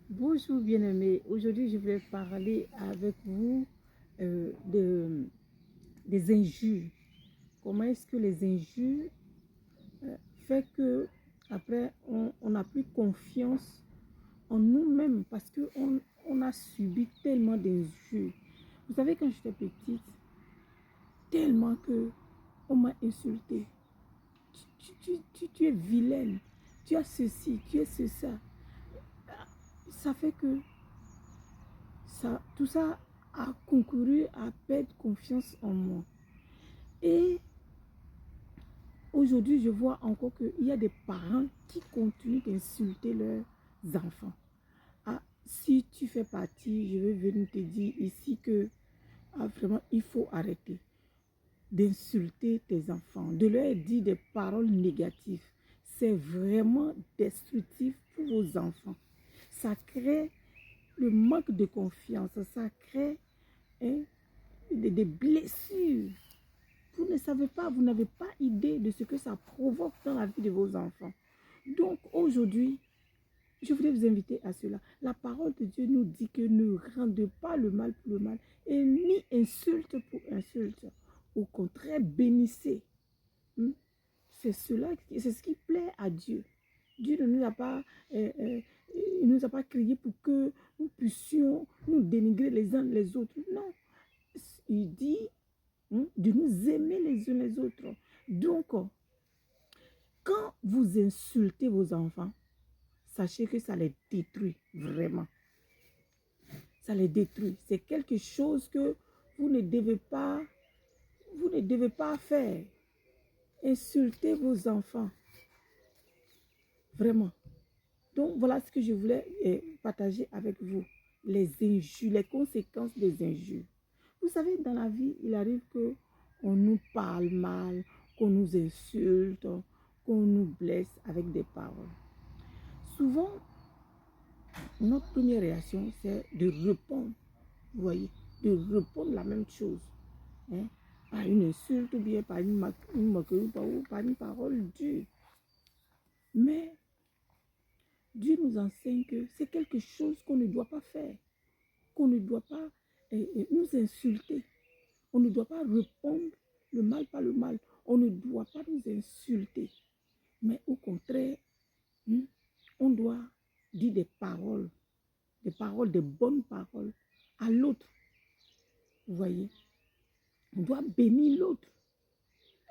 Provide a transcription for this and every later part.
Bonjour bien-aimés, aujourd'hui je voulais parler avec vous des injures. Comment est-ce que les injures fait que après on n'a plus confiance en nous-mêmes parce qu'on a subi tellement d'injures. Vous savez quand j'étais petite, tellement que on m'a insulté. Tu es vilaine, tu as ceci, tu es ça. Ça fait que tout ça a concouru à perdre confiance en moi. Et aujourd'hui, je vois encore qu'il y a des parents qui continuent d'insulter leurs enfants. Ah, si tu fais partie, je vais venir te dire ici que vraiment, il faut arrêter d'insulter tes enfants, de leur dire des paroles négatives. C'est vraiment destructif pour vos enfants. Ça crée le manque de confiance, ça crée hein, des blessures. Vous ne savez pas, vous n'avez pas idée de ce que ça provoque dans la vie de vos enfants. Donc aujourd'hui, je voulais vous inviter à cela. La parole de Dieu nous dit que ne rendez pas le mal pour le mal et ni insulte pour insulte. Au contraire, bénissez. C'est cela, c'est ce qui plaît à Dieu. Dieu ne nous a pas, il nous a pas créés pour que nous puissions nous dénigrer les uns les autres. Non, il dit de nous aimer les uns les autres. Donc, quand vous insultez vos enfants, sachez que ça les détruit vraiment. Ça les détruit. C'est quelque chose que vous ne devez pas faire. Insulter vos enfants. Vraiment. Donc, voilà ce que je voulais partager avec vous. Les injures, les conséquences des injures. Vous savez, dans la vie, il arrive qu'on nous parle mal, qu'on nous insulte, qu'on nous blesse avec des paroles. Souvent, notre première réaction, c'est de répondre, vous voyez, de répondre la même chose. Hein, par une insulte ou bien par une moquerie ou par une parole dure. Mais Dieu nous enseigne que c'est quelque chose qu'on ne doit pas faire, qu'on ne doit pas nous insulter. On ne doit pas répondre le mal par le mal. On ne doit pas nous insulter. Mais au contraire, on doit dire des paroles, des bonnes paroles à l'autre. Vous voyez, on doit bénir l'autre.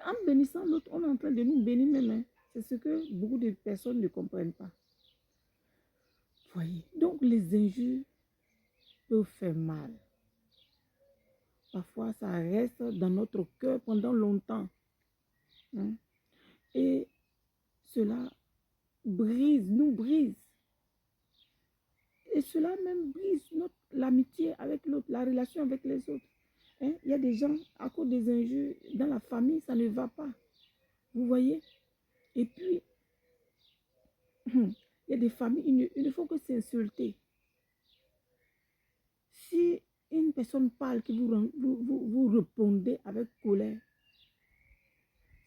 En bénissant l'autre, on est en train de nous bénir même. Hein. C'est ce que beaucoup de personnes ne comprennent pas. Vous voyez, donc les injures peuvent faire mal. Parfois, ça reste dans notre cœur pendant longtemps. Et cela nous brise. Et cela même brise l'amitié avec l'autre, la relation avec les autres. Il y a des gens, à cause des injures, dans la famille, ça ne va pas. Vous voyez? Et puis, il y a des familles, il ne faut que s'insulter. Si une personne parle, que vous répondez avec colère,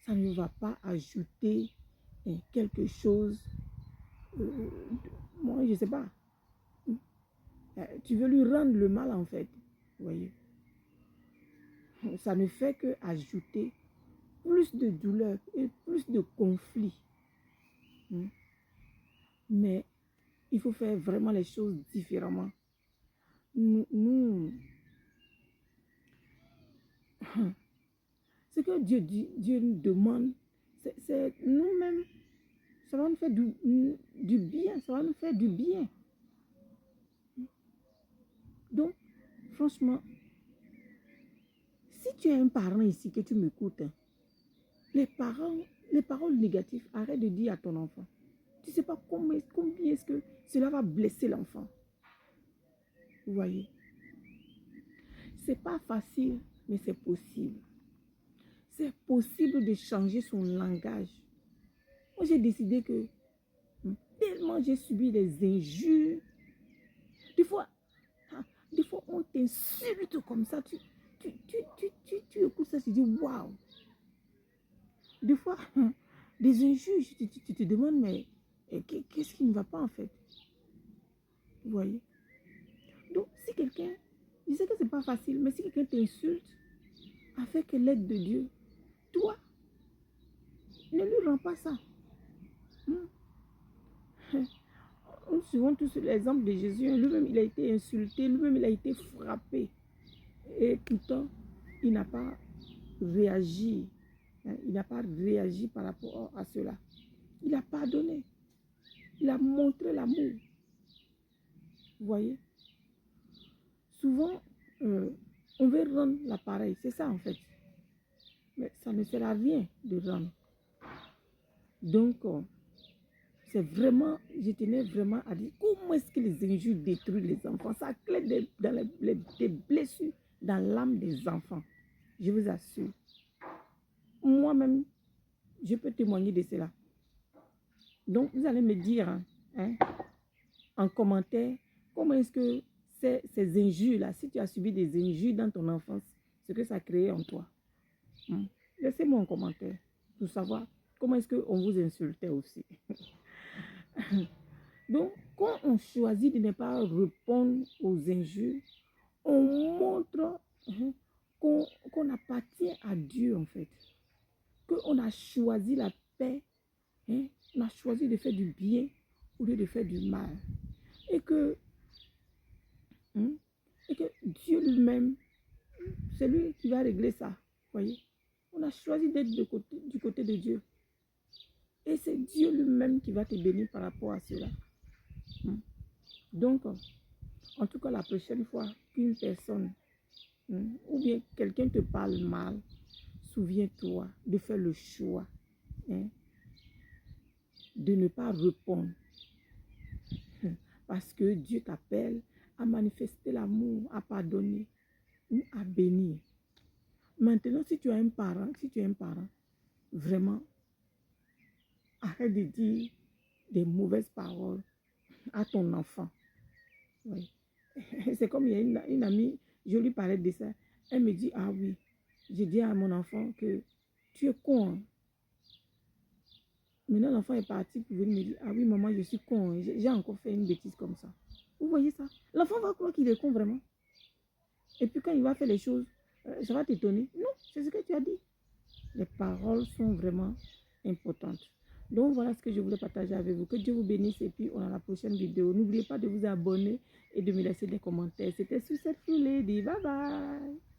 ça ne va pas ajouter quelque chose. Moi, je ne sais pas. Tu veux lui rendre le mal, en fait. Vous voyez? Ça ne fait qu'ajouter plus de douleur et plus de conflits. Mais il faut faire vraiment les choses différemment. Ce que Dieu nous demande, c'est nous-mêmes, ça va nous faire du bien, ça va nous faire du bien. Donc, franchement, si tu as un parent ici que tu m'écoutes, les paroles négatives, arrête de dire à ton enfant. Tu ne sais pas combien est-ce que cela va blesser l'enfant. Vous voyez? Ce n'est pas facile, mais c'est possible. C'est possible de changer son langage. Moi, j'ai décidé que tellement j'ai subi des injures, des fois on t'insulte comme ça, tu écoutes ça, tu dis waouh. Des fois, des injures, tu te demandes, mais qu'est-ce qui ne va pas en fait? Vous voyez? Donc, si quelqu'un, je sais que ce n'est pas facile, mais si quelqu'un t'insulte avec l'aide de Dieu, toi, ne lui rends pas ça. Nous suivons tous l'exemple de Jésus. Lui-même, il a été insulté, lui-même, il a été frappé. Et pourtant, il n'a pas réagi. Il n'a pas réagi par rapport à cela. Il a pardonné. Il a montré l'amour. Vous voyez? Souvent, on veut rendre l'appareil. C'est ça, en fait. Mais ça ne sert à rien de rendre. Donc, c'est vraiment, je tenais vraiment à dire, comment est-ce que les injures détruisent les enfants? Ça crée des blessures dans l'âme des enfants. Je vous assure. Moi-même, je peux témoigner de cela. Donc, vous allez me dire en commentaire, comment est-ce que ces injures-là, si tu as subi des injures dans ton enfance, ce que ça a créé en toi. Laissez-moi un commentaire pour savoir comment est-ce qu'on vous insultait aussi. Donc, quand on choisit de ne pas répondre aux injures, on montre qu'on appartient à Dieu, en fait. Qu'on a choisi la paix, on a choisi de faire du bien au lieu de faire du mal. Et que Dieu lui-même, c'est lui qui va régler ça. Voyez? On a choisi d'être du côté de Dieu. Et c'est Dieu lui-même qui va te bénir par rapport à cela. Donc, en tout cas, la prochaine fois qu'une personne ou bien quelqu'un te parle mal, souviens-toi de faire le choix de ne pas répondre. Parce que Dieu t'appelle à manifester l'amour, à pardonner, à bénir. Maintenant, si tu as un parent, vraiment, arrête de dire des mauvaises paroles à ton enfant. Oui. C'est comme il y a une amie, je lui parlais de ça. Elle me dit, ah oui, j'ai dit à mon enfant que tu es con. Hein. Maintenant, l'enfant est parti pour venir me dire, ah oui, maman, je suis con. Hein. J'ai encore fait une bêtise comme ça. Vous voyez ça? L'enfant va croire qu'il est con vraiment. Et puis quand il va faire les choses, ça va t'étonner. Non, c'est ce que tu as dit. Les paroles sont vraiment importantes. Donc voilà ce que je voulais partager avec vous. Que Dieu vous bénisse et puis on a la prochaine vidéo. N'oubliez pas de vous abonner et de me laisser des commentaires. C'était Successful Lady. Bye bye.